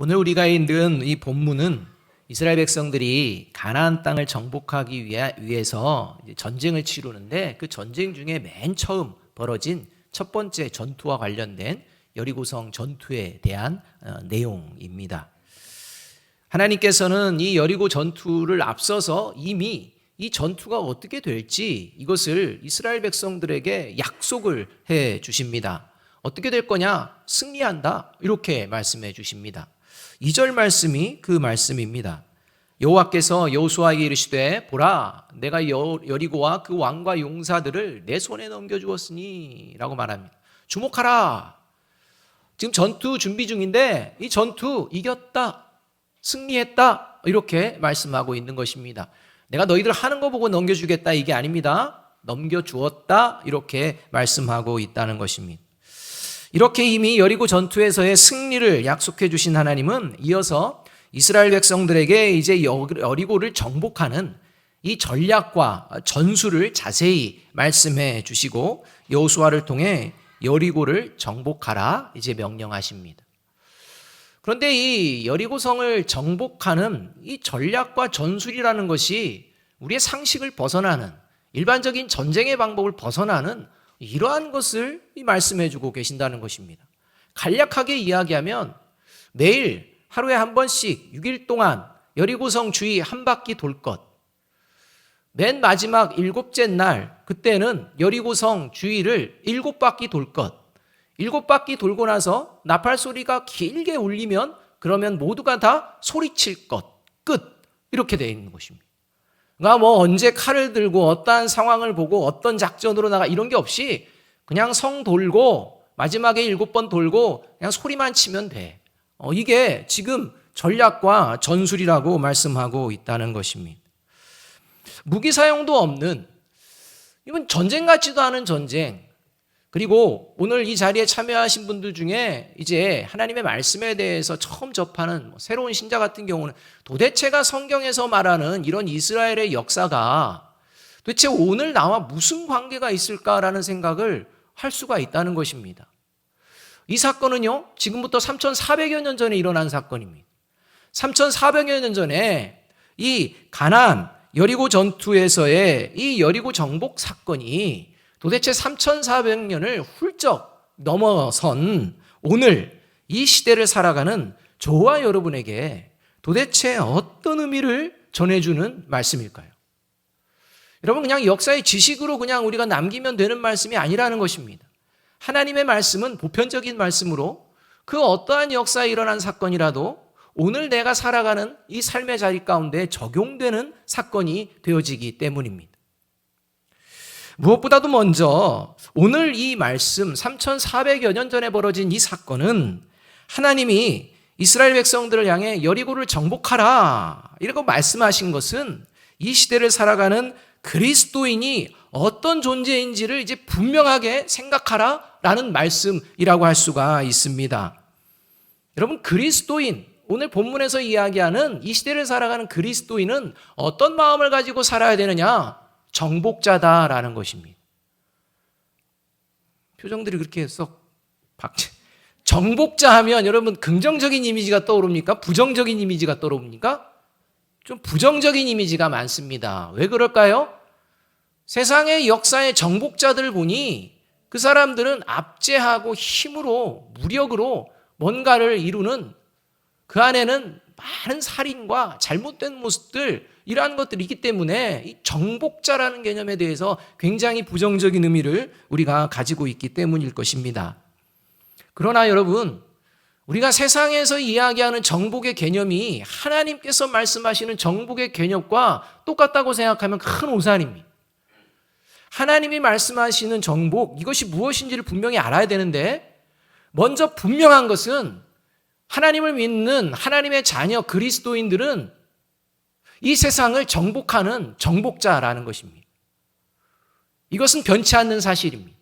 오늘 우리가 읽은 이 본문은 이스라엘 백성들이 가나안 땅을 정복하기 위해서 전쟁을 치르는데 그 전쟁 중에 맨 처음 벌어진 첫 번째 전투와 관련된 여리고성 전투에 대한 내용입니다. 하나님께서는 이 여리고 전투를 앞서서 이미 이 전투가 어떻게 될지 이것을 이스라엘 백성들에게 약속을 해 주십니다. 어떻게 될 거냐? 승리한다. 이렇게 말씀해 주십니다. 2절 말씀이 그 말씀입니다. 여호와께서 여호수아에게 이르시되 보라 내가 여리고와 그 왕과 용사들을 내 손에 넘겨주었으니 라고 말합니다. 주목하라. 지금 전투 준비 중인데 이 전투 이겼다. 승리했다. 이렇게 말씀하고 있는 것입니다. 내가 너희들 하는 거 보고 넘겨주겠다 이게 아닙니다. 넘겨주었다. 이렇게 말씀하고 있다는 것입니다. 이렇게 이미 여리고 전투에서의 승리를 약속해 주신 하나님은 이어서 이스라엘 백성들에게 이제 여리고를 정복하는 이 전략과 전술을 자세히 말씀해 주시고 여호수아를 통해 여리고를 정복하라 이제 명령하십니다. 그런데 이 여리고성을 정복하는 이 전략과 전술이라는 것이 우리의 상식을 벗어나는 일반적인 전쟁의 방법을 벗어나는 이러한 것을 말씀해 주고 계신다는 것입니다. 간략하게 이야기하면 매일 하루에 한 번씩 6일 동안 여리고성 주위 한 바퀴 돌 것. 맨 마지막 7째 날 그때는 여리고성 주위를 7바퀴 돌 것. 7바퀴 돌고 나서 나팔 소리가 길게 울리면 그러면 모두가 다 소리칠 것. 끝. 이렇게 되어 있는 것입니다. 그러니까 뭐 언제 칼을 들고 어떠한 상황을 보고 어떤 작전으로 나가 이런 게 없이 그냥 성 돌고 마지막에 7번 돌고 그냥 소리만 치면 돼. 이게 지금 전략과 전술이라고 말씀하고 있다는 것입니다. 무기 사용도 없는 이건 전쟁 같지도 않은 전쟁. 그리고 오늘 이 자리에 참여하신 분들 중에 이제 하나님의 말씀에 대해서 처음 접하는 새로운 신자 같은 경우는 도대체가 성경에서 말하는 이런 이스라엘의 역사가 도대체 오늘 나와 무슨 관계가 있을까라는 생각을 할 수가 있다는 것입니다. 이 사건은요, 지금부터 3,400여 년 전에 일어난 사건입니다. 3,400여 년 전에 이 가나안 여리고 전투에서의 이 여리고 정복 사건이 도대체 3,400년을 훌쩍 넘어선 오늘 이 시대를 살아가는 저와 여러분에게 도대체 어떤 의미를 전해주는 말씀일까요? 여러분 그냥 역사의 지식으로 그냥 우리가 남기면 되는 말씀이 아니라는 것입니다. 하나님의 말씀은 보편적인 말씀으로 그 어떠한 역사에 일어난 사건이라도 오늘 내가 살아가는 이 삶의 자리 가운데 적용되는 사건이 되어지기 때문입니다. 무엇보다도 먼저 오늘 이 말씀 3,400여 년 전에 벌어진 이 사건은 하나님이 이스라엘 백성들을 향해 여리고를 정복하라 이라고 말씀하신 것은 이 시대를 살아가는 그리스도인이 어떤 존재인지를 이제 분명하게 생각하라라는 말씀이라고 할 수가 있습니다. 여러분 그리스도인 오늘 본문에서 이야기하는 이 시대를 살아가는 그리스도인은 어떤 마음을 가지고 살아야 되느냐? 정복자다라는 것입니다. 표정들이 그렇게 정복자 하면 여러분 긍정적인 이미지가 떠오릅니까? 부정적인 이미지가 떠오릅니까? 좀 부정적인 이미지가 많습니다. 왜 그럴까요? 세상의 역사의 정복자들을 보니 그 사람들은 압제하고 힘으로 무력으로 뭔가를 이루는 그 안에는 많은 살인과 잘못된 모습들 이러한 것들이 있기 때문에 이 정복자라는 개념에 대해서 굉장히 부정적인 의미를 우리가 가지고 있기 때문일 것입니다. 그러나 여러분 우리가 세상에서 이야기하는 정복의 개념이 하나님께서 말씀하시는 정복의 개념과 똑같다고 생각하면 큰 오산입니다. 하나님이 말씀하시는 정복 이것이 무엇인지를 분명히 알아야 되는데 먼저 분명한 것은 하나님을 믿는 하나님의 자녀 그리스도인들은 이 세상을 정복하는 정복자라는 것입니다. 이것은 변치 않는 사실입니다.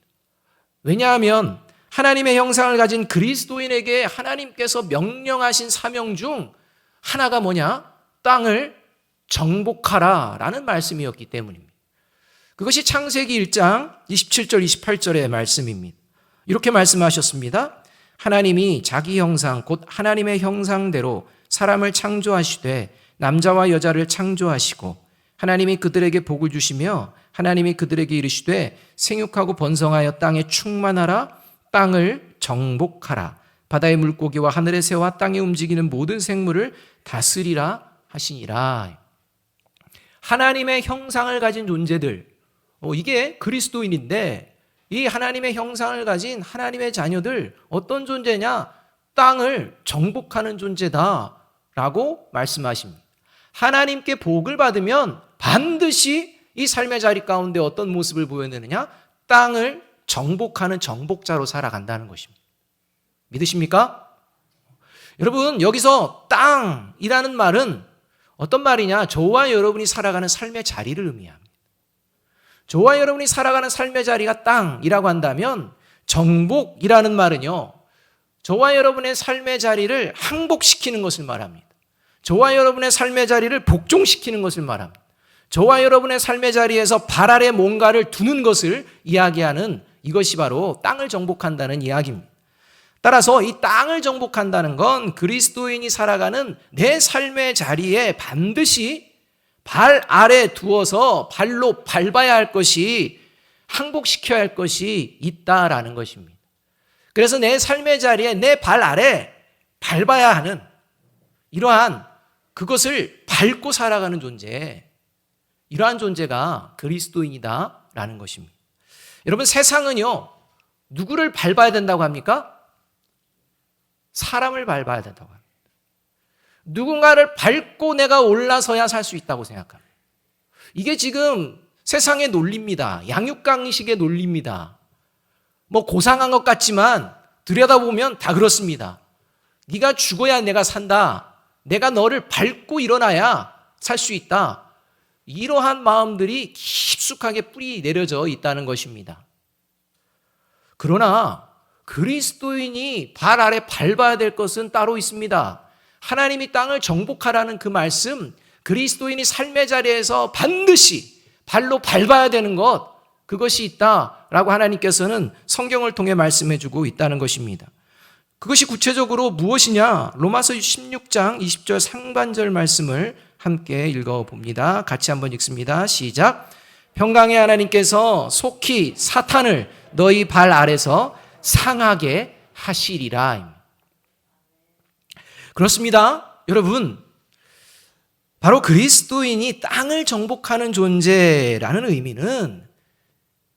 왜냐하면 하나님의 형상을 가진 그리스도인에게 하나님께서 명령하신 사명 중 하나가 뭐냐? 땅을 정복하라라는 말씀이었기 때문입니다. 그것이 창세기 1장 27절 28절의 말씀입니다. 이렇게 말씀하셨습니다. 하나님이 자기 형상 곧 하나님의 형상대로 사람을 창조하시되 남자와 여자를 창조하시고 하나님이 그들에게 복을 주시며 하나님이 그들에게 이르시되 생육하고 번성하여 땅에 충만하라 땅을 정복하라 바다의 물고기와 하늘의 새와 땅에 움직이는 모든 생물을 다스리라 하시니라. 하나님의 형상을 가진 존재들, 이게 그리스도인인데 이 하나님의 형상을 가진 하나님의 자녀들 어떤 존재냐? 땅을 정복하는 존재다라고 말씀하십니다. 하나님께 복을 받으면 반드시 이 삶의 자리 가운데 어떤 모습을 보여내느냐? 땅을 정복하는 정복자로 살아간다는 것입니다. 믿으십니까? 여러분, 여기서 땅이라는 말은 어떤 말이냐? 저와 여러분이 살아가는 삶의 자리를 의미합니다. 저와 여러분이 살아가는 삶의 자리가 땅이라고 한다면 정복이라는 말은요, 저와 여러분의 삶의 자리를 항복시키는 것을 말합니다. 저와 여러분의 삶의 자리를 복종시키는 것을 말합니다. 저와 여러분의 삶의 자리에서 발 아래 뭔가를 두는 것을 이야기하는 이것이 바로 땅을 정복한다는 이야기입니다. 따라서 이 땅을 정복한다는 건 그리스도인이 살아가는 내 삶의 자리에 반드시 발 아래 두어서 발로 밟아야 할 것이, 항복시켜야 할 것이 있다라는 것입니다. 그래서 내 삶의 자리에 내 발 아래 밟아야 하는 이러한 그것을 밟고 살아가는 존재, 이러한 존재가 그리스도인이다라는 것입니다. 여러분, 세상은요, 누구를 밟아야 된다고 합니까? 사람을 밟아야 된다고 합니다. 누군가를 밟고 내가 올라서야 살 수 있다고 생각합니다. 이게 지금 세상의 논리입니다. 양육강식의 논리입니다. 뭐 고상한 것 같지만 들여다보면 다 그렇습니다. 네가 죽어야 내가 산다. 내가 너를 밟고 일어나야 살 수 있다. 이러한 마음들이 깊숙하게 뿌리 내려져 있다는 것입니다. 그러나 그리스도인이 발 아래 밟아야 될 것은 따로 있습니다. 하나님이 땅을 정복하라는 그 말씀, 그리스도인이 삶의 자리에서 반드시 발로 밟아야 되는 것, 그것이 있다라고 하나님께서는 성경을 통해 말씀해 주고 있다는 것입니다. 그것이 구체적으로 무엇이냐? 로마서 16장 20절 상반절 말씀을 함께 읽어봅니다. 같이 한번 읽습니다. 시작. 평강의 하나님께서 속히 사탄을 너희 발 아래서 상하게 하시리라. 그렇습니다. 여러분, 바로 그리스도인이 땅을 정복하는 존재라는 의미는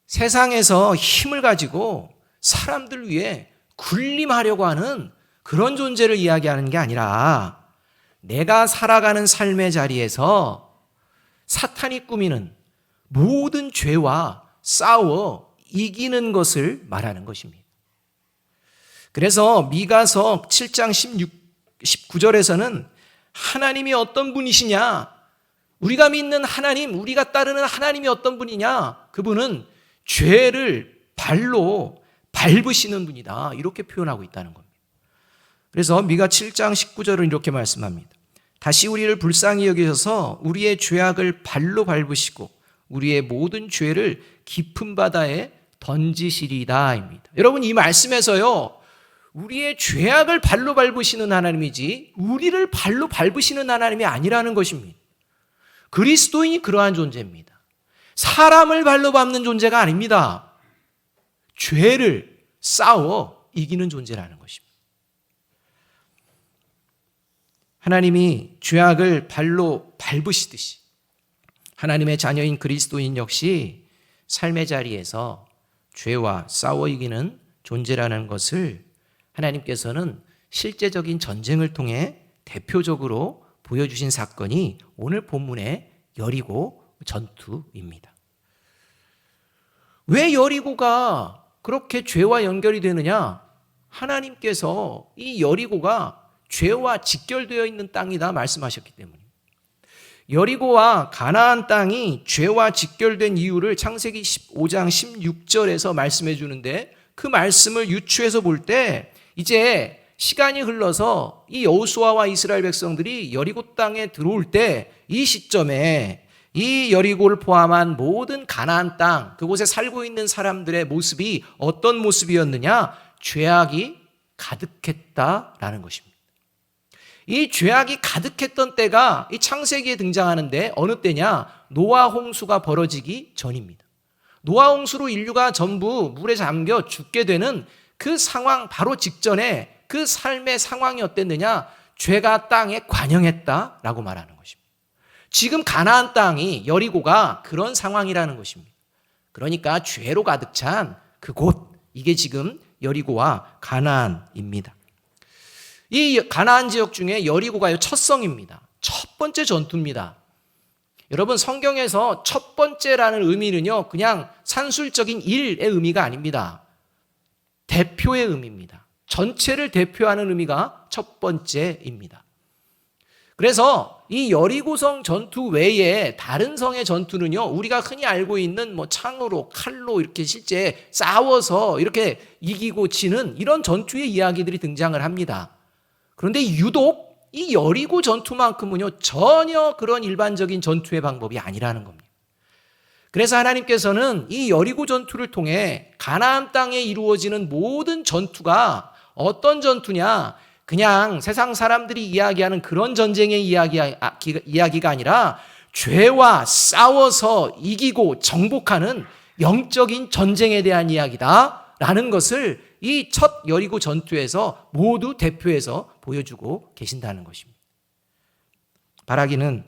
세상에서 힘을 가지고 사람들 위해 군림하려고 하는 그런 존재를 이야기하는 게 아니라 내가 살아가는 삶의 자리에서 사탄이 꾸미는 모든 죄와 싸워 이기는 것을 말하는 것입니다. 그래서 미가서 7장 19절에서는 하나님이 어떤 분이시냐? 우리가 믿는 하나님, 우리가 따르는 하나님이 어떤 분이냐? 그분은 죄를 발로 밟으시는 분이다. 이렇게 표현하고 있다는 겁니다. 그래서 미가 7장 19절은 이렇게 말씀합니다. 다시 우리를 불쌍히 여기셔서 우리의 죄악을 발로 밟으시고 우리의 모든 죄를 깊은 바다에 던지시리다입니다. 여러분, 이 말씀에서요, 우리의 죄악을 발로 밟으시는 하나님이지 우리를 발로 밟으시는 하나님이 아니라는 것입니다. 그리스도인이 그러한 존재입니다. 사람을 발로 밟는 존재가 아닙니다. 죄를 싸워 이기는 존재라는 것입니다. 하나님이 죄악을 발로 밟으시듯이 하나님의 자녀인 그리스도인 역시 삶의 자리에서 죄와 싸워 이기는 존재라는 것을 하나님께서는 실제적인 전쟁을 통해 대표적으로 보여주신 사건이 오늘 본문의 여리고 전투입니다. 왜 여리고가 그렇게 죄와 연결이 되느냐? 하나님께서 이 여리고가 죄와 직결되어 있는 땅이다 말씀하셨기 때문입니다. 여리고와 가나안 땅이 죄와 직결된 이유를 창세기 15장 16절에서 말씀해 주는데 그 말씀을 유추해서 볼 때 이제 시간이 흘러서 이 여호수아와 이스라엘 백성들이 여리고 땅에 들어올 때 이 시점에 이 여리고를 포함한 모든 가나안 땅, 그곳에 살고 있는 사람들의 모습이 어떤 모습이었느냐? 죄악이 가득했다라는 것입니다. 이 죄악이 가득했던 때가 이 창세기에 등장하는데 어느 때냐? 노아 홍수가 벌어지기 전입니다. 노아 홍수로 인류가 전부 물에 잠겨 죽게 되는 그 상황 바로 직전에 그 삶의 상황이 어땠느냐? 죄가 땅에 관영했다라고 말하는 것입니다. 지금 가나안 땅이 여리고가 그런 상황이라는 것입니다. 그러니까 죄로 가득 찬 그곳, 이게 지금 여리고와 가나안입니다. 이 가나안 지역 중에 여리고가 첫 성입니다. 첫 번째 전투입니다. 여러분, 성경에서 첫 번째라는 의미는요, 그냥 산술적인 일의 의미가 아닙니다. 대표의 의미입니다. 전체를 대표하는 의미가 첫 번째입니다. 그래서 이 여리고성 전투 외에 다른 성의 전투는요, 우리가 흔히 알고 있는 뭐 창으로, 칼로 이렇게 실제 싸워서 이렇게 이기고 지는 이런 전투의 이야기들이 등장을 합니다. 그런데 유독 이 여리고 전투만큼은요, 전혀 그런 일반적인 전투의 방법이 아니라는 겁니다. 그래서 하나님께서는 이 여리고 전투를 통해 가나안 땅에 이루어지는 모든 전투가 어떤 전투냐? 그냥 세상 사람들이 이야기하는 그런 전쟁의 이야기가 아니라 죄와 싸워서 이기고 정복하는 영적인 전쟁에 대한 이야기다라는 것을 이 첫 여리고 전투에서 모두 대표해서 보여주고 계신다는 것입니다. 바라기는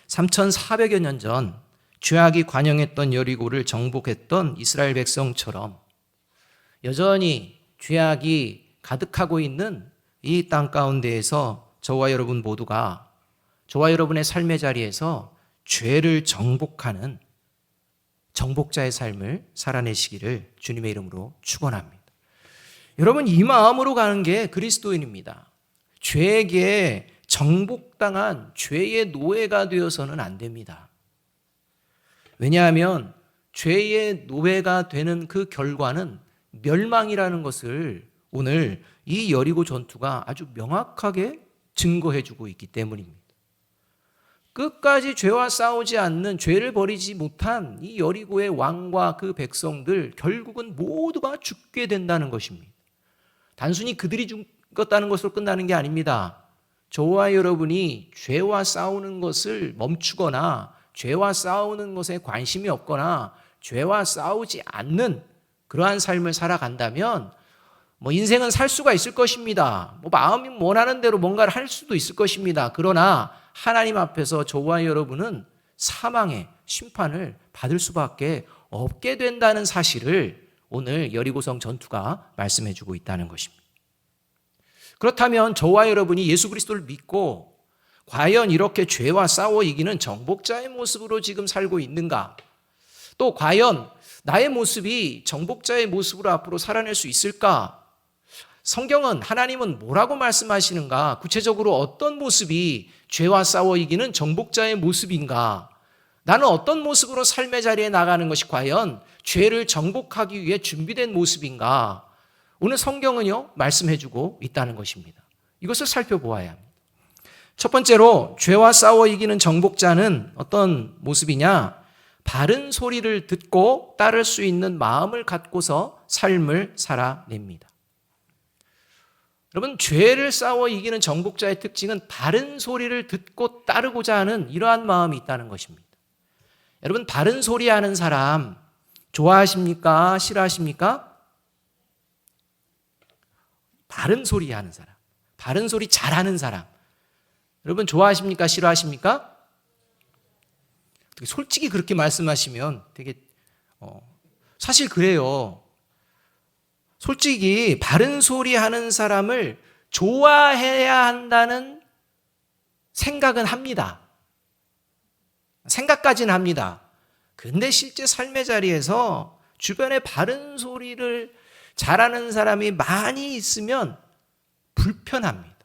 3,400여 년 전 죄악이 관영했던 여리고를 정복했던 이스라엘 백성처럼 여전히 죄악이 가득하고 있는 이 땅 가운데에서 저와 여러분 모두가 저와 여러분의 삶의 자리에서 죄를 정복하는 정복자의 삶을 살아내시기를 주님의 이름으로 축원합니다. 여러분, 이 마음으로 가는 게 그리스도인입니다. 죄에게 정복당한 죄의 노예가 되어서는 안 됩니다. 왜냐하면 죄의 노예가 되는 그 결과는 멸망이라는 것을 오늘 이 여리고 전투가 아주 명확하게 증거해주고 있기 때문입니다. 끝까지 죄와 싸우지 않는, 죄를 버리지 못한 이 여리고의 왕과 그 백성들 결국은 모두가 죽게 된다는 것입니다. 단순히 그들이 죽었다는 것으로 끝나는 게 아닙니다. 저와 여러분이 죄와 싸우는 것을 멈추거나 죄와 싸우는 것에 관심이 없거나 죄와 싸우지 않는 그러한 삶을 살아간다면 인생은 살 수가 있을 것입니다. 마음이 원하는 대로 뭔가를 할 수도 있을 것입니다. 그러나 하나님 앞에서 저와 여러분은 사망의 심판을 받을 수밖에 없게 된다는 사실을 오늘 여리고성 전투가 말씀해 주고 있다는 것입니다. 그렇다면 저와 여러분이 예수 그리스도를 믿고 과연 이렇게 죄와 싸워 이기는 정복자의 모습으로 지금 살고 있는가? 또 과연 나의 모습이 정복자의 모습으로 앞으로 살아낼 수 있을까? 성경은, 하나님은 뭐라고 말씀하시는가? 구체적으로 어떤 모습이 죄와 싸워 이기는 정복자의 모습인가? 나는 어떤 모습으로 삶의 자리에 나가는 것이 과연 죄를 정복하기 위해 준비된 모습인가? 오늘 성경은요, 말씀해주고 있다는 것입니다. 이것을 살펴보아야 합니다. 첫 번째로 죄와 싸워 이기는 정복자는 어떤 모습이냐? 바른 소리를 듣고 따를 수 있는 마음을 갖고서 삶을 살아냅니다. 여러분, 죄를 싸워 이기는 정복자의 특징은 바른 소리를 듣고 따르고자 하는 이러한 마음이 있다는 것입니다. 여러분, 바른 소리 하는 사람 좋아하십니까? 싫어하십니까? 바른 소리 하는 사람, 바른 소리 잘하는 사람, 여러분 좋아하십니까? 싫어하십니까? 솔직히 그렇게 말씀하시면 되게 사실 그래요. 솔직히 바른 소리 하는 사람을 좋아해야 한다는 생각은 합니다. 생각까지는 합니다. 근데 실제 삶의 자리에서 주변에 바른 소리를 잘하는 사람이 많이 있으면 불편합니다.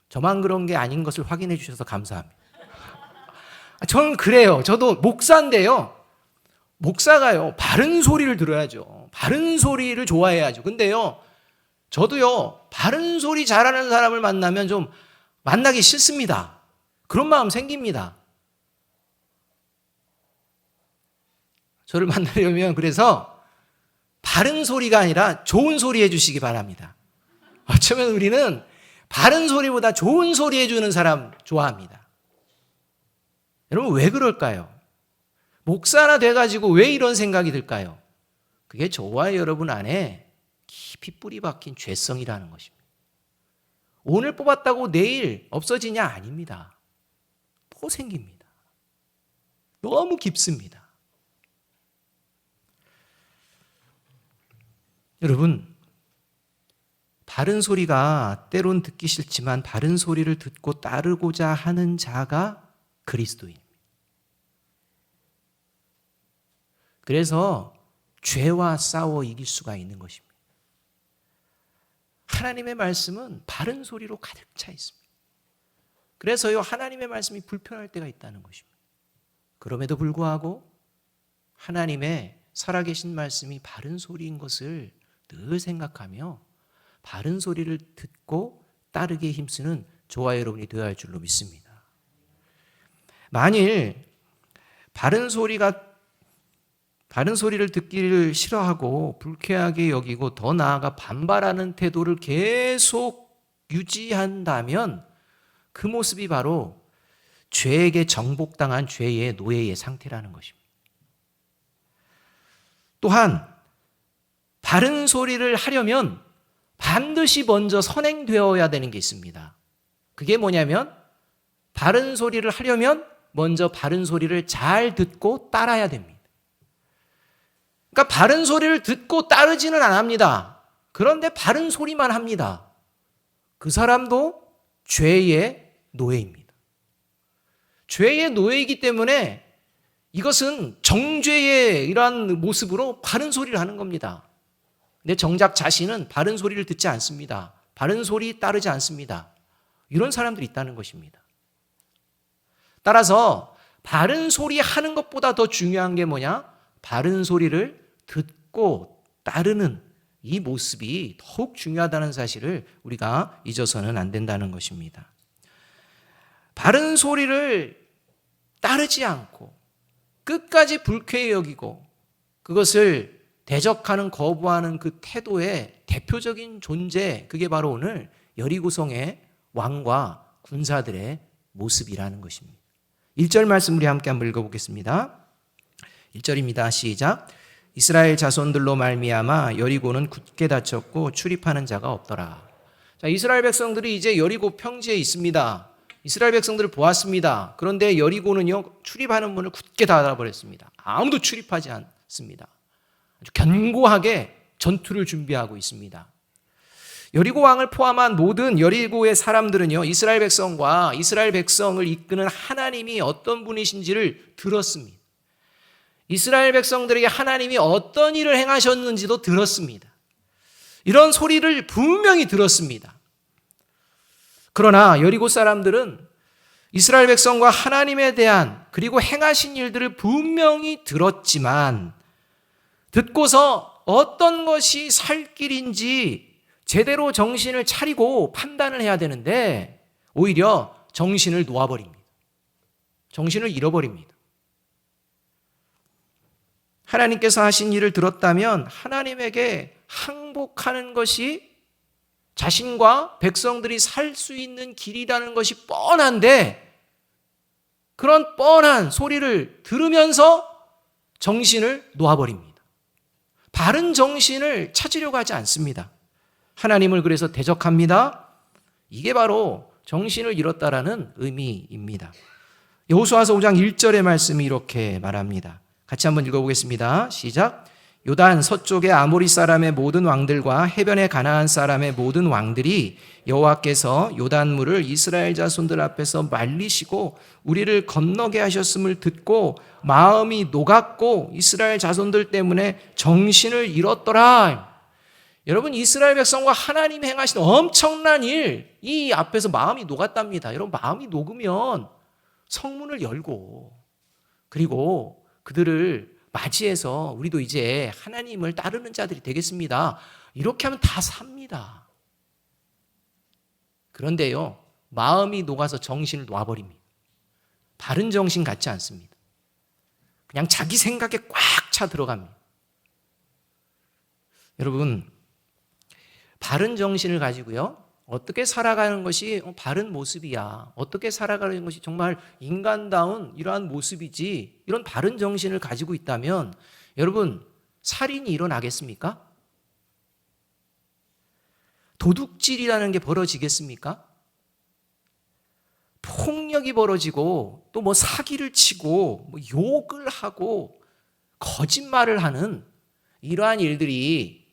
저만 그런 게 아닌 것을 확인해 주셔서 감사합니다. 저는 그래요. 저도 목사인데요. 목사가요, 바른 소리를 들어야죠. 바른 소리를 좋아해야죠. 근데요, 저도요, 바른 소리 잘하는 사람을 만나면 좀 만나기 싫습니다. 그런 마음 생깁니다. 저를 만나려면 그래서 바른 소리가 아니라 좋은 소리 해주시기 바랍니다. 어쩌면 우리는 바른 소리보다 좋은 소리 해주는 사람 좋아합니다. 여러분 왜 그럴까요? 목사나 돼가지고 왜 이런 생각이 들까요? 그게 저와 여러분 안에 깊이 뿌리 박힌 죄성이라는 것입니다. 오늘 뽑았다고 내일 없어지냐? 아닙니다. 또 생깁니다. 너무 깊습니다. 여러분, 바른 소리가 때론 듣기 싫지만 바른 소리를 듣고 따르고자 하는 자가 그리스도인입니다. 그래서 죄와 싸워 이길 수가 있는 것입니다. 하나님의 말씀은 바른 소리로 가득 차 있습니다. 그래서요, 하나님의 말씀이 불편할 때가 있다는 것입니다. 그럼에도 불구하고 하나님의 살아계신 말씀이 바른 소리인 것을 늘 생각하며 바른 소리를 듣고 따르게 힘쓰는 저와 여러분이 되어야 할 줄로 믿습니다. 만일 바른 소리를 듣기를 싫어하고 불쾌하게 여기고 더 나아가 반발하는 태도를 계속 유지한다면 그 모습이 바로 죄에게 정복당한 죄의 노예의 상태라는 것입니다. 또한 바른 소리를 하려면 반드시 먼저 선행되어야 되는 게 있습니다. 그게 뭐냐면 바른 소리를 하려면 먼저 바른 소리를 잘 듣고 따라야 됩니다. 그러니까 바른 소리를 듣고 따르지는 않습니다. 그런데 바른 소리만 합니다. 그 사람도 죄의 노예입니다. 죄의 노예이기 때문에 이것은 정죄의 이러한 모습으로 바른 소리를 하는 겁니다. 근데 정작 자신은 바른 소리를 듣지 않습니다. 바른 소리 따르지 않습니다. 이런 사람들이 있다는 것입니다. 따라서 바른 소리 하는 것보다 더 중요한 게 뭐냐? 바른 소리를 듣고 따르는 이 모습이 더욱 중요하다는 사실을 우리가 잊어서는 안 된다는 것입니다. 바른 소리를 따르지 않고 끝까지 불쾌히 여기고 그것을 대적하는 거부하는 그 태도의 대표적인 존재, 그게 바로 오늘 여리고성의 왕과 군사들의 모습이라는 것입니다. 1절 말씀 우리 함께 한번 읽어보겠습니다. 1절입니다. 시작. 이스라엘 자손들로 말미암아 여리고는 굳게 닫혔고 출입하는 자가 없더라. 자, 이스라엘 백성들이 이제 여리고 평지에 있습니다. 이스라엘 백성들을 보았습니다. 그런데 여리고는요, 출입하는 문을 굳게 닫아버렸습니다. 아무도 출입하지 않습니다. 아주 견고하게 전투를 준비하고 있습니다. 여리고 왕을 포함한 모든 여리고의 사람들은요, 이스라엘 백성과 이스라엘 백성을 이끄는 하나님이 어떤 분이신지를 들었습니다. 이스라엘 백성들에게 하나님이 어떤 일을 행하셨는지도 들었습니다. 이런 소리를 분명히 들었습니다. 그러나 여리고 사람들은 이스라엘 백성과 하나님에 대한 그리고 행하신 일들을 분명히 들었지만 듣고서 어떤 것이 살 길인지 제대로 정신을 차리고 판단을 해야 되는데 오히려 정신을 놓아버립니다. 정신을 잃어버립니다. 하나님께서 하신 일을 들었다면 하나님에게 항복하는 것이 자신과 백성들이 살 수 있는 길이라는 것이 뻔한데 그런 뻔한 소리를 들으면서 정신을 놓아버립니다. 바른 정신을 찾으려고 하지 않습니다. 하나님을 그래서 대적합니다. 이게 바로 정신을 잃었다라는 의미입니다. 여호수아서 5장 1절의 말씀이 이렇게 말합니다. 같이 한번 읽어보겠습니다. 시작. 요단 서쪽의 아모리 사람의 모든 왕들과 해변의 가나안 사람의 모든 왕들이 여호와께서 요단물을 이스라엘 자손들 앞에서 말리시고 우리를 건너게 하셨음을 듣고 마음이 녹았고 이스라엘 자손들 때문에 정신을 잃었더라. 여러분, 이스라엘 백성과 하나님이 행하신 엄청난 일, 이 앞에서 마음이 녹았답니다. 여러분, 마음이 녹으면 성문을 열고 그리고 그들을 맞이해서 우리도 이제 하나님을 따르는 자들이 되겠습니다. 이렇게 하면 다 삽니다. 그런데요, 마음이 녹아서 정신을 놔버립니다. 바른 정신 같지 않습니다. 그냥 자기 생각에 꽉 차 들어갑니다. 여러분, 바른 정신을 가지고요, 어떻게 살아가는 것이 바른 모습이야, 어떻게 살아가는 것이 정말 인간다운 이러한 모습이지, 이런 바른 정신을 가지고 있다면 여러분, 살인이 일어나겠습니까? 도둑질이라는 게 벌어지겠습니까? 폭력이 벌어지고 또 뭐 사기를 치고 뭐 욕을 하고 거짓말을 하는 이러한 일들이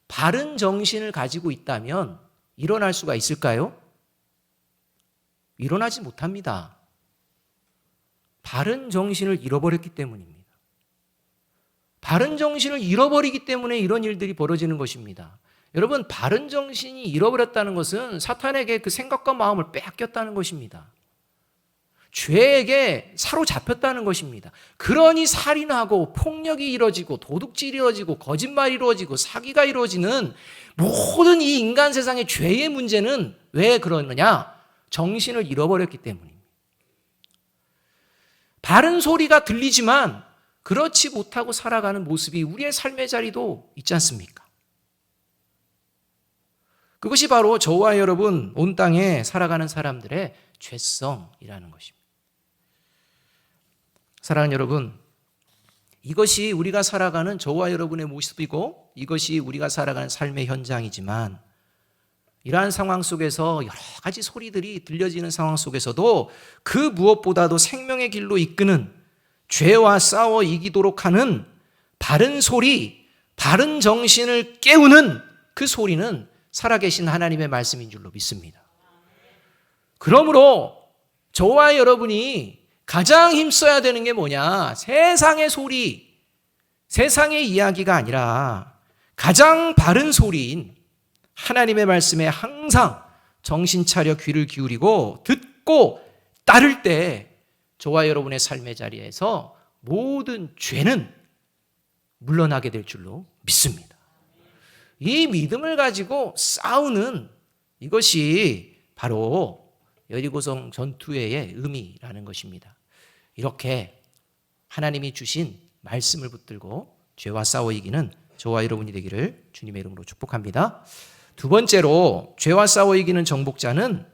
바른 정신을 가지고 있다면 일어날 수가 있을까요? 일어나지 못합니다. 바른 정신을 잃어버렸기 때문입니다. 바른 정신을 잃어버리기 때문에 이런 일들이 벌어지는 것입니다. 여러분, 바른 정신이 잃어버렸다는 것은 사탄에게 그 생각과 마음을 빼앗겼다는 것입니다. 죄에게 사로잡혔다는 것입니다. 그러니 살인하고 폭력이 이루어지고 도둑질이 이루어지고 거짓말이 이루어지고 사기가 이루어지는 모든 이 인간 세상의 죄의 문제는 왜 그러느냐? 정신을 잃어버렸기 때문입니다. 바른 소리가 들리지만 그렇지 못하고 살아가는 모습이 우리의 삶의 자리도 있지 않습니까? 그것이 바로 저와 여러분 온 땅에 살아가는 사람들의 죄성이라는 것입니다. 사랑하는 여러분, 이것이 우리가 살아가는 저와 여러분의 모습이고 이것이 우리가 살아가는 삶의 현장이지만 이러한 상황 속에서 여러 가지 소리들이 들려지는 상황 속에서도 그 무엇보다도 생명의 길로 이끄는 죄와 싸워 이기도록 하는 바른 소리, 바른 정신을 깨우는 그 소리는 살아계신 하나님의 말씀인 줄로 믿습니다. 그러므로 저와 여러분이 가장 힘써야 되는 게 뭐냐? 세상의 소리, 세상의 이야기가 아니라 가장 바른 소리인 하나님의 말씀에 항상 정신 차려 귀를 기울이고 듣고 따를 때 저와 여러분의 삶의 자리에서 모든 죄는 물러나게 될 줄로 믿습니다. 이 믿음을 가지고 싸우는 이것이 바로 여리고성 전투의 의미라는 것입니다. 이렇게 하나님이 주신 말씀을 붙들고 죄와 싸워 이기는 저와 여러분이 되기를 주님의 이름으로 축복합니다. 두 번째로 죄와 싸워 이기는 정복자는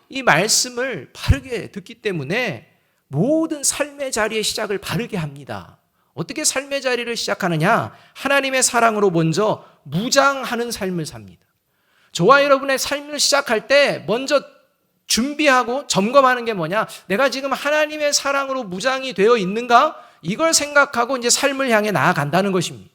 이 말씀을 바르게 듣기 때문에 모든 삶의 자리의 시작을 바르게 합니다. 어떻게 삶의 자리를 시작하느냐? 하나님의 사랑으로 먼저 무장하는 삶을 삽니다. 저와 여러분의 삶을 시작할 때 먼저 준비하고 점검하는 게 뭐냐? 내가 지금 하나님의 사랑으로 무장이 되어 있는가? 이걸 생각하고 이제 삶을 향해 나아간다는 것입니다.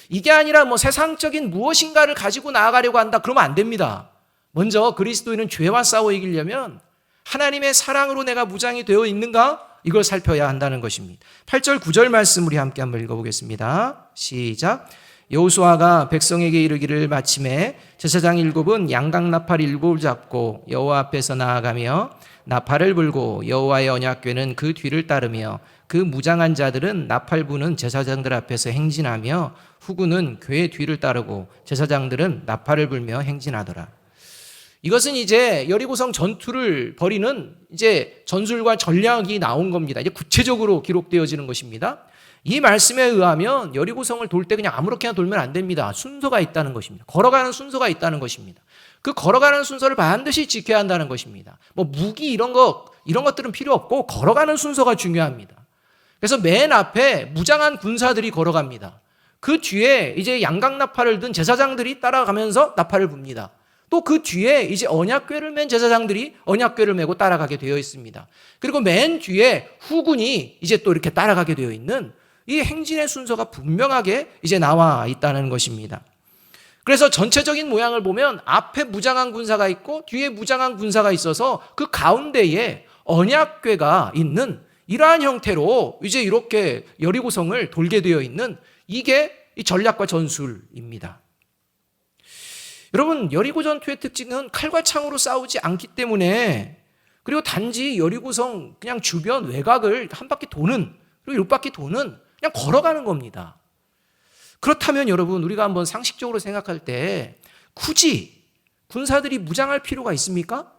이게 아니라 뭐 세상적인 무엇인가를 가지고 나아가려고 한다. 그러면 안 됩니다. 먼저 그리스도인은 죄와 싸워 이기려면 하나님의 사랑으로 내가 무장이 되어 있는가? 이걸 살펴야 한다는 것입니다. 8절 9절 말씀 우리 함께 한번 읽어보겠습니다. 시작. 여호수아가 백성에게 이르기를 마침에 제사장 일곱은 양각나팔 일곱을 잡고 여호와 앞에서 나아가며 나팔을 불고 여호와의 언약궤는 그 뒤를 따르며 그 무장한 자들은 나팔 부는 제사장들 앞에서 행진하며 후군은 궤 뒤를 따르고 제사장들은 나팔을 불며 행진하더라. 이것은 이제 여리고성 전투를 벌이는 이제 전술과 전략이 나온 겁니다. 이제 구체적으로 기록되어지는 것입니다. 이 말씀에 의하면 여리고성을 돌 때 그냥 아무렇게나 돌면 안 됩니다. 순서가 있다는 것입니다. 걸어가는 순서가 있다는 것입니다. 그 걸어가는 순서를 반드시 지켜야 한다는 것입니다. 뭐 무기 이런 것들은 필요 없고 걸어가는 순서가 중요합니다. 그래서 맨 앞에 무장한 군사들이 걸어갑니다. 그 뒤에 이제 양각나팔을 든 제사장들이 따라가면서 나팔을 붑니다. 또 그 뒤에 이제 언약궤를 맨 제사장들이 언약궤를 메고 따라가게 되어 있습니다. 그리고 맨 뒤에 후군이 이제 또 이렇게 따라가게 되어 있는 이 행진의 순서가 분명하게 이제 나와 있다는 것입니다. 그래서 전체적인 모양을 보면 앞에 무장한 군사가 있고 뒤에 무장한 군사가 있어서 그 가운데에 언약궤가 있는 이러한 형태로 이제 이렇게 여리고성을 돌게 되어 있는 이게 이 전략과 전술입니다. 여러분, 여리고 전투의 특징은 칼과 창으로 싸우지 않기 때문에, 그리고 단지 여리고성 그냥 주변 외곽을 한 바퀴 도는, 그리고 6바퀴 도는 그냥 걸어가는 겁니다. 그렇다면 여러분, 우리가 한번 상식적으로 생각할 때 굳이 군사들이 무장할 필요가 있습니까?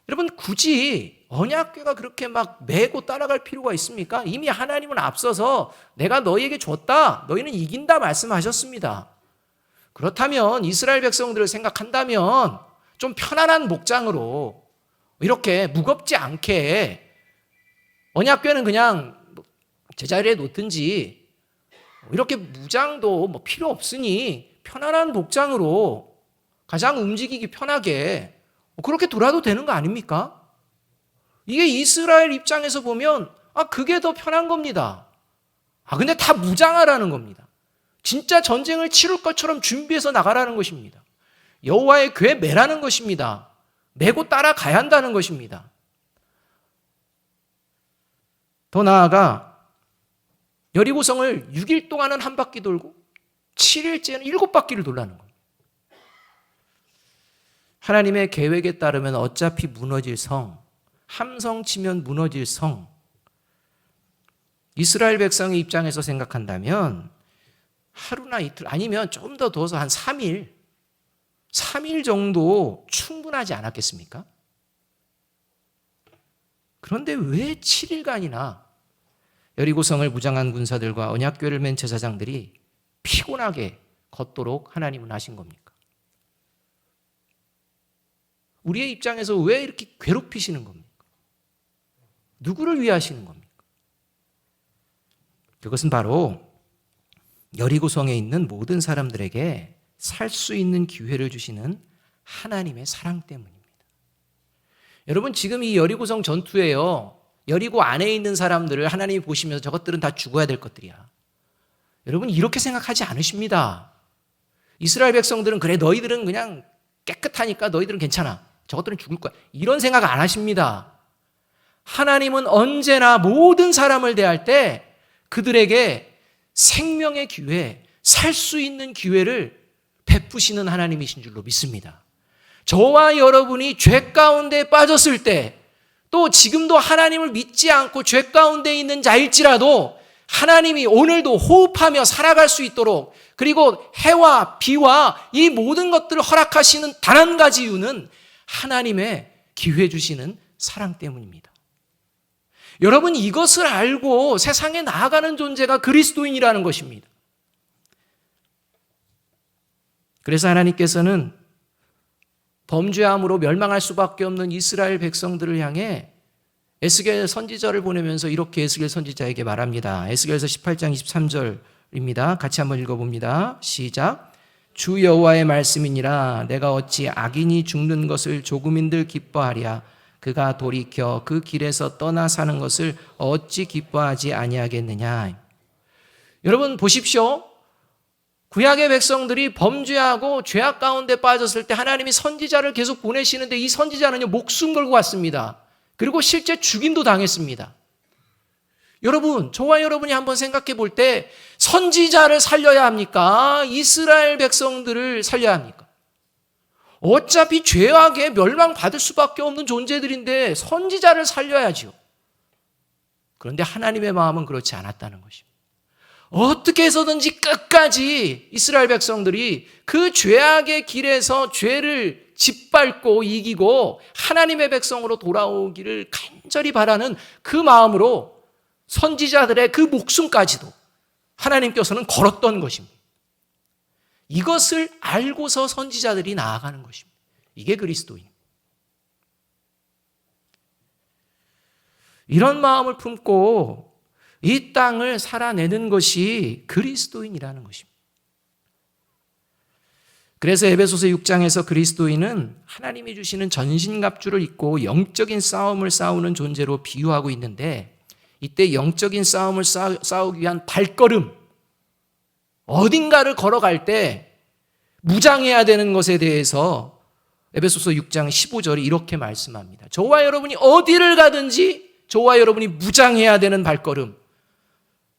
여러분, 굳이 언약궤가 그렇게 막 메고 따라갈 필요가 있습니까? 이미 하나님은 앞서서 내가 너희에게 줬다, 너희는 이긴다 말씀하셨습니다. 그렇다면 이스라엘 백성들을 생각한다면 좀 편안한 목장으로 이렇게 무겁지 않게 언약궤는 그냥 제자리에 놓든지 이렇게 무장도 뭐 필요 없으니 편안한 목장으로 가장 움직이기 편하게 그렇게 돌아도 되는 거 아닙니까? 이게 이스라엘 입장에서 보면 그게 더 편한 겁니다. 근데 다 무장하라는 겁니다. 진짜 전쟁을 치를 것처럼 준비해서 나가라는 것입니다. 여호와의 궤 매라는 것입니다. 메고 따라가야 한다는 것입니다. 더 나아가 여리고성을 6일 동안은 한 바퀴 돌고 7일째는 7바퀴를 돌라는 겁니다. 하나님의 계획에 따르면 어차피 무너질 성, 함성 치면 무너질 성, 이스라엘 백성의 입장에서 생각한다면 하루나 이틀 아니면 좀 더 둬서 한 3일 정도 충분하지 않았겠습니까? 그런데 왜 7일간이나 여리고성을 무장한 군사들과 언약궤를 맨 제사장들이 피곤하게 걷도록 하나님은 하신 겁니까? 우리의 입장에서 왜 이렇게 괴롭히시는 겁니까? 누구를 위해 하시는 겁니까? 그것은 바로 여리고성에 있는 모든 사람들에게 살 수 있는 기회를 주시는 하나님의 사랑 때문입니다. 여러분, 지금 이 여리고성 전투에요, 여리고 안에 있는 사람들을 하나님이 보시면서 저것들은 다 죽어야 될 것들이야, 여러분 이렇게 생각하지 않으십니다. 이스라엘 백성들은 그래 너희들은 그냥 깨끗하니까 너희들은 괜찮아, 저것들은 죽을 거야, 이런 생각 안 하십니다. 하나님은 언제나 모든 사람을 대할 때 그들에게 생명의 기회, 살 수 있는 기회를 베푸시는 하나님이신 줄로 믿습니다. 저와 여러분이 죄 가운데 빠졌을 때, 또 지금도 하나님을 믿지 않고 죄 가운데 있는 자일지라도 하나님이 오늘도 호흡하며 살아갈 수 있도록, 그리고 해와 비와 이 모든 것들을 허락하시는 단 한 가지 이유는 하나님의 기회 주시는 사랑 때문입니다. 여러분, 이것을 알고 세상에 나아가는 존재가 그리스도인이라는 것입니다. 그래서 하나님께서는 범죄함으로 멸망할 수밖에 없는 이스라엘 백성들을 향해 에스겔 선지자를 보내면서 이렇게 에스겔 선지자에게 말합니다. 에스겔서 18장 23절입니다. 같이 한번 읽어봅니다. 시작. 주 여호와의 말씀이니라. 내가 어찌 악인이 죽는 것을 조금인들 기뻐하랴. 그가 돌이켜 그 길에서 떠나 사는 것을 어찌 기뻐하지 아니하겠느냐. 여러분 보십시오. 구약의 백성들이 범죄하고 죄악 가운데 빠졌을 때 하나님이 선지자를 계속 보내시는데 이 선지자는요, 목숨 걸고 왔습니다. 그리고 실제 죽임도 당했습니다. 여러분, 저와 여러분이 한번 생각해 볼 때 선지자를 살려야 합니까? 이스라엘 백성들을 살려야 합니까? 어차피 죄악에 멸망받을 수밖에 없는 존재들인데 선지자를 살려야죠. 그런데 하나님의 마음은 그렇지 않았다는 것입니다. 어떻게 해서든지 끝까지 이스라엘 백성들이 그 죄악의 길에서 죄를 짓밟고 이기고 하나님의 백성으로 돌아오기를 간절히 바라는 그 마음으로 선지자들의 그 목숨까지도 하나님께서는 걸었던 것입니다. 이것을 알고서 선지자들이 나아가는 것입니다. 이게 그리스도인. 이런 마음을 품고 이 땅을 살아내는 것이 그리스도인이라는 것입니다. 그래서 에베소서 6장에서 그리스도인은 하나님이 주시는 전신갑주를 입고 영적인 싸움을 싸우는 존재로 비유하고 있는데, 이때 영적인 싸움을 싸우기 위한 발걸음, 어딘가를 걸어갈 때 무장해야 되는 것에 대해서 에베소서 6장 15절이 이렇게 말씀합니다. 저와 여러분이 어디를 가든지 저와 여러분이 무장해야 되는 발걸음.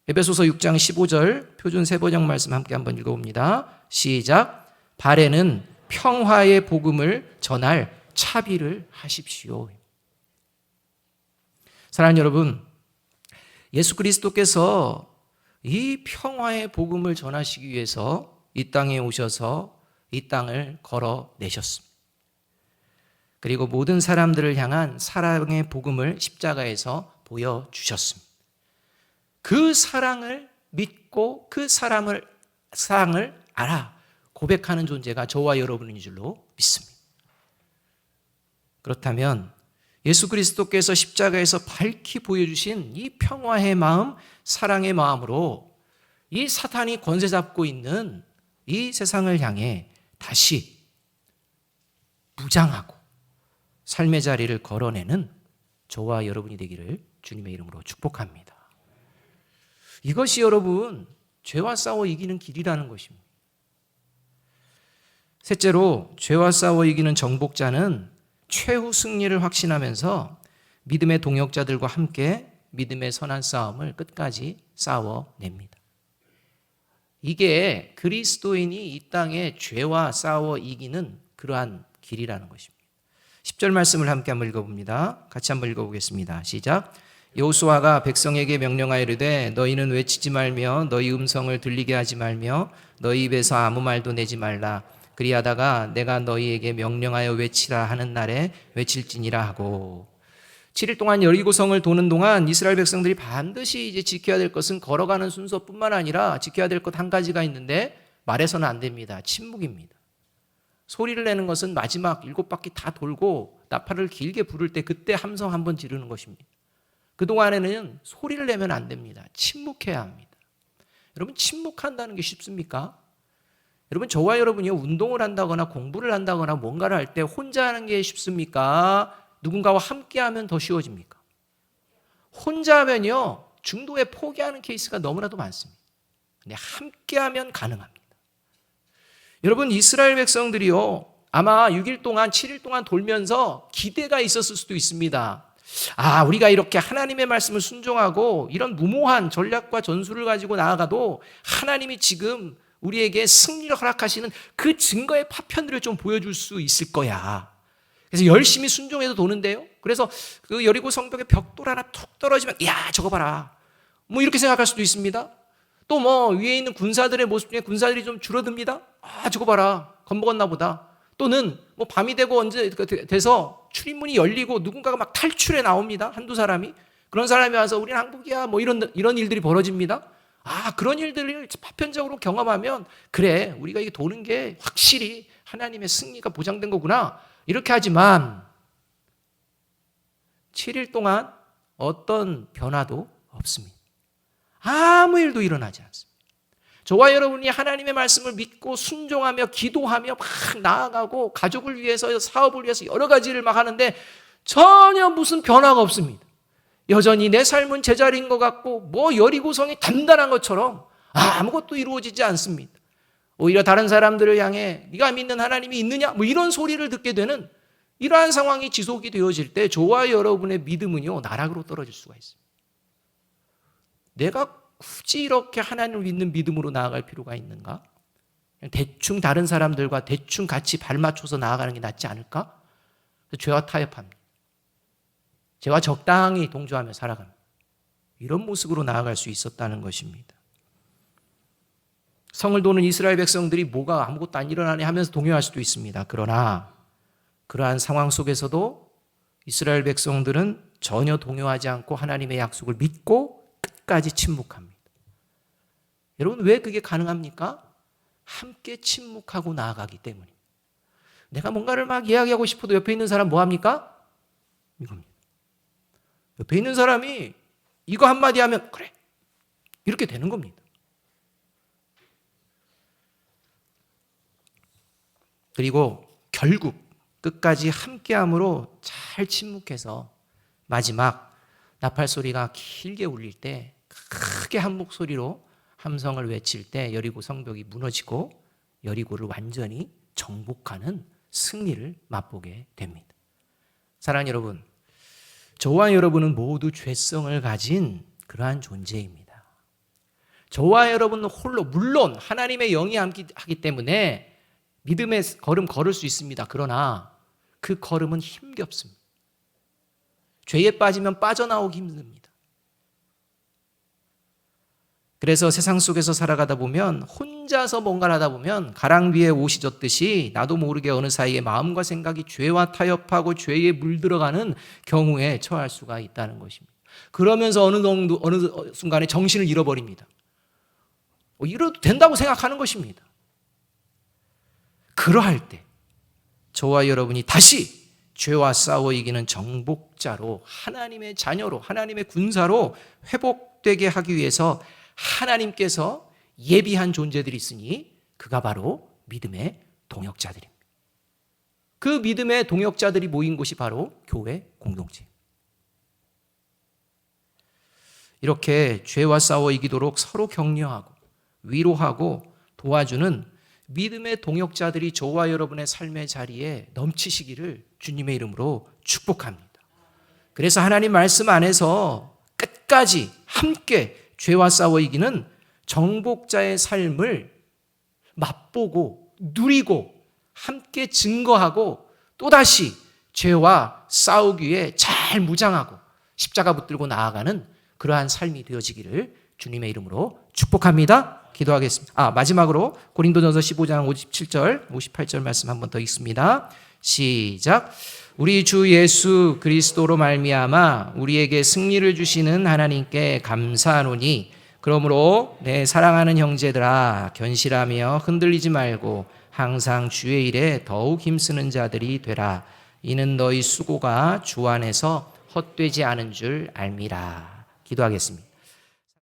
에베소서 6장 15절 표준 세번역 말씀 함께 한번 읽어봅니다. 시작. 발에는 평화의 복음을 전할 차비를 하십시오. 사랑하는 여러분, 예수 그리스도께서 이 평화의 복음을 전하시기 위해서 이 땅에 오셔서 이 땅을 걸어내셨습니다. 그리고 모든 사람들을 향한 사랑의 복음을 십자가에서 보여주셨습니다. 그 사랑을 믿고 그 사랑을 알아 고백하는 존재가 저와 여러분인 줄로 믿습니다. 그렇다면 예수 그리스도께서 십자가에서 밝히 보여주신 이 평화의 마음, 사랑의 마음으로 이 사탄이 권세 잡고 있는 이 세상을 향해 다시 무장하고 삶의 자리를 걸어내는 저와 여러분이 되기를 주님의 이름으로 축복합니다. 이것이 여러분 죄와 싸워 이기는 길이라는 것입니다. 셋째로 죄와 싸워 이기는 정복자는 최후 승리를 확신하면서 믿음의 동역자들과 함께 믿음의 선한 싸움을 끝까지 싸워냅니다. 이게 그리스도인이 이 땅에 죄와 싸워 이기는 그러한 길이라는 것입니다. 10절 말씀을 함께 한번 읽어봅니다. 같이 한번 읽어보겠습니다. 시작. 여호수아가 백성에게 명령하여 이르되 너희는 외치지 말며 너희 음성을 들리게 하지 말며 너희 입에서 아무 말도 내지 말라. 그리하다가 내가 너희에게 명령하여 외치라 하는 날에 외칠지니라 하고. 7일 동안 여리고성을 도는 동안 이스라엘 백성들이 반드시 이제 지켜야 될 것은 걸어가는 순서뿐만 아니라 지켜야 될 것 한 가지가 있는데 말해서는 안 됩니다. 침묵입니다. 소리를 내는 것은 마지막 7바퀴 다 돌고 나팔을 길게 부를 때 그때 함성 한번 지르는 것입니다. 그동안에는 소리를 내면 안 됩니다. 침묵해야 합니다. 여러분 침묵한다는 게 쉽습니까? 여러분 저와 여러분이 운동을 한다거나 공부를 한다거나 뭔가를 할 때 혼자 하는 게 쉽습니까? 누군가와 함께 하면 더 쉬워집니까? 혼자 하면요 중도에 포기하는 케이스가 너무나도 많습니다. 근데 함께 하면 가능합니다. 여러분 이스라엘 백성들이요 아마 6일 동안 7일 동안 돌면서 기대가 있었을 수도 있습니다. 우리가 이렇게 하나님의 말씀을 순종하고 이런 무모한 전략과 전술을 가지고 나아가도 하나님이 지금 우리에게 승리를 허락하시는 그 증거의 파편들을 좀 보여줄 수 있을 거야. 그래서 열심히 순종해서 도는데요. 그래서 그 여리고 성벽에 벽돌 하나 툭 떨어지면 야 저거 봐라. 뭐 이렇게 생각할 수도 있습니다. 또 뭐 위에 있는 군사들의 모습 중에 군사들이 좀 줄어듭니다. 저거 봐라. 겁먹었나 보다. 또는 뭐 밤이 되고 언제 돼서 출입문이 열리고 누군가가 막 탈출해 나옵니다. 한두 사람이. 그런 사람이 와서 우리는 항복이야. 뭐 이런 일들이 벌어집니다. 그런 일들을 파편적으로 경험하면 그래 우리가 이게 도는 게 확실히 하나님의 승리가 보장된 거구나 이렇게 하지만 7일 동안 어떤 변화도 없습니다. 아무 일도 일어나지 않습니다. 저와 여러분이 하나님의 말씀을 믿고 순종하며 기도하며 막 나아가고 가족을 위해서 사업을 위해서 여러 가지를 막 하는데 전혀 무슨 변화가 없습니다. 여전히 내 삶은 제자리인 것 같고 뭐 여리고성이 단단한 것처럼 아무것도 이루어지지 않습니다. 오히려 다른 사람들을 향해 네가 믿는 하나님이 있느냐? 뭐 이런 소리를 듣게 되는 이러한 상황이 지속이 되어질 때 저와 여러분의 믿음은요 나락으로 떨어질 수가 있습니다. 내가 굳이 이렇게 하나님을 믿는 믿음으로 나아갈 필요가 있는가? 그냥 대충 다른 사람들과 대충 같이 발 맞춰서 나아가는 게 낫지 않을까? 죄와 타협합니다. 죄와 적당히 동조하며 살아갑니다. 이런 모습으로 나아갈 수 있었다는 것입니다. 성을 도는 이스라엘 백성들이 뭐가 아무것도 안 일어나네 하면서 동요할 수도 있습니다. 그러나 그러한 상황 속에서도 이스라엘 백성들은 전혀 동요하지 않고 하나님의 약속을 믿고 끝까지 침묵합니다. 여러분 왜 그게 가능합니까? 함께 침묵하고 나아가기 때문입니다. 내가 뭔가를 막 이야기하고 싶어도 옆에 있는 사람 뭐 합니까? 이겁니다. 옆에 있는 사람이 이거 한마디 하면 그래 이렇게 되는 겁니다. 그리고 결국 끝까지 함께함으로 잘 침묵해서 마지막 나팔 소리가 길게 울릴 때 크게 한 목소리로 함성을 외칠 때 여리고 성벽이 무너지고 여리고를 완전히 정복하는 승리를 맛보게 됩니다. 사랑하는 여러분, 저와 여러분은 모두 죄성을 가진 그러한 존재입니다. 저와 여러분은 홀로 물론 하나님의 영이 함께하기 때문에 믿음의 걸음 걸을 수 있습니다. 그러나 그 걸음은 힘겹습니다. 죄에 빠지면 빠져나오기 힘듭니다. 그래서 세상 속에서 살아가다 보면 혼자서 뭔가를 하다 보면 가랑비에 옷이 졌듯이 나도 모르게 어느 사이에 마음과 생각이 죄와 타협하고 죄에 물들어가는 경우에 처할 수가 있다는 것입니다. 그러면서 어느 순간에 정신을 잃어버립니다. 이래도 된다고 생각하는 것입니다. 그러할 때 저와 여러분이 다시 죄와 싸워 이기는 정복자로, 하나님의 자녀로, 하나님의 군사로 회복되게 하기 위해서 하나님께서 예비한 존재들이 있으니 그가 바로 믿음의 동역자들입니다. 그 믿음의 동역자들이 모인 곳이 바로 교회 공동체입니다. 이렇게 죄와 싸워 이기도록 서로 격려하고 위로하고 도와주는 믿음의 동역자들이 저와 여러분의 삶의 자리에 넘치시기를 주님의 이름으로 축복합니다. 그래서 하나님 말씀 안에서 끝까지 함께 죄와 싸워 이기는 정복자의 삶을 맛보고 누리고 함께 증거하고 또다시 죄와 싸우기 위해 잘 무장하고 십자가 붙들고 나아가는 그러한 삶이 되어지기를 주님의 이름으로 축복합니다. 기도하겠습니다. 마지막으로 고린도전서 15장 57절 58절 말씀 한 번 더 읽습니다. 시작. 우리 주 예수 그리스도로 말미암아 우리에게 승리를 주시는 하나님께 감사하노니 그러므로 내 사랑하는 형제들아 견실하며 흔들리지 말고 항상 주의 일에 더욱 힘쓰는 자들이 되라. 이는 너희 수고가 주 안에서 헛되지 않은 줄 알미라. 기도하겠습니다.